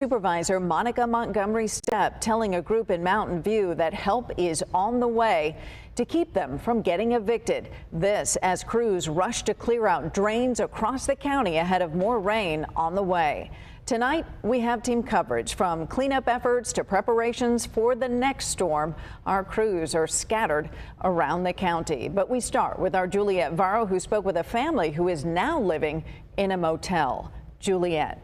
Supervisor Monica Montgomery Stepp telling a group in Mountain View that help is on the way to keep them from getting evicted. This as crews rush to clear out drains across the county ahead of more rain on the way. Tonight, we have team coverage from cleanup efforts to preparations for the next storm. Our crews are scattered around the county. But we start with our Juliet Varro, who spoke with a family who is now living in a motel. Juliet.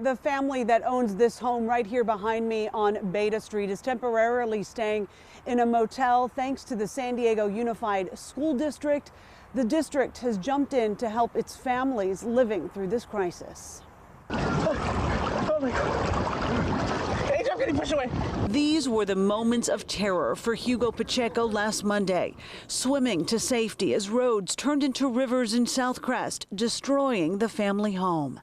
The family that owns this home right here behind me on Beta Street is temporarily staying in a motel thanks to the San Diego Unified School District. The district has jumped in to help its families living through this crisis. Oh my God. I'm getting pushed away. These were the moments of terror for Hugo Pacheco last Monday, swimming to safety as roads turned into rivers in South Crest, destroying the family home.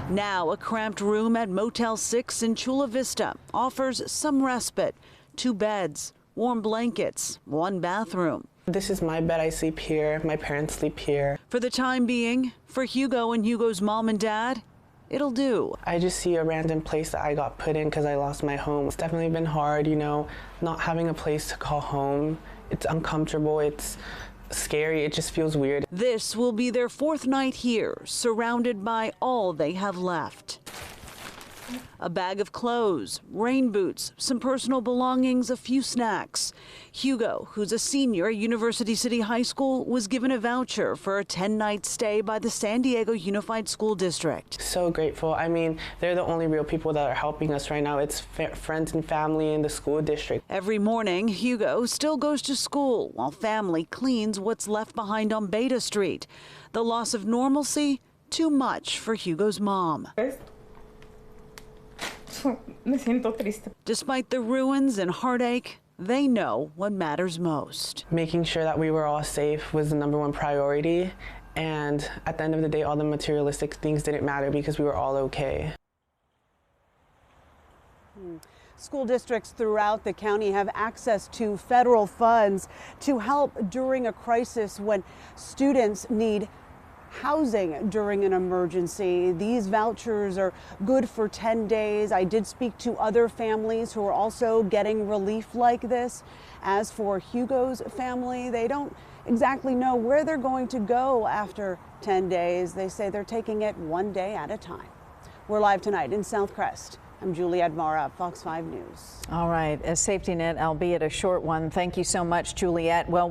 Now, a cramped room at Motel 6 in Chula Vista offers some respite. 2 beds, warm blankets, 1 bathroom. This is my bed. I sleep here. My parents sleep here. For the time being, for Hugo and Hugo's mom and dad, it'll do. I just see a random place that I got put in because I lost my home. It's definitely been hard, not having a place to call home. It's uncomfortable. It's scary. It just feels weird. This will be their 4th night here, surrounded by all they have left. A bag of clothes, rain boots, some personal belongings, a few snacks. Hugo, who's a senior at University City High School, was given a voucher for a 10-night stay by the San Diego Unified School District. So grateful. I mean, they're the only real people that are helping us right now. It's friends and family in the school district. Every morning, Hugo still goes to school while family cleans what's left behind on Beta Street. The loss of normalcy, too much for Hugo's mom. Despite the ruins and heartache, they know what matters most. Making sure that we were all safe was the #1 priority. And at the end of the day, all the materialistic things didn't matter because we were all okay. School districts throughout the county have access to federal funds to help during a crisis when students need housing during an emergency. These vouchers are good for 10 days. I did speak to other families who are also getting relief like this. As for Hugo's family, they don't exactly know where they're going to go after 10 days. They say they're taking it one day at a time. We're live tonight in South Crest. I'm Juliet Varro, Fox 5 News. All right, a safety net, albeit a short one. Thank you so much, Juliet. Well,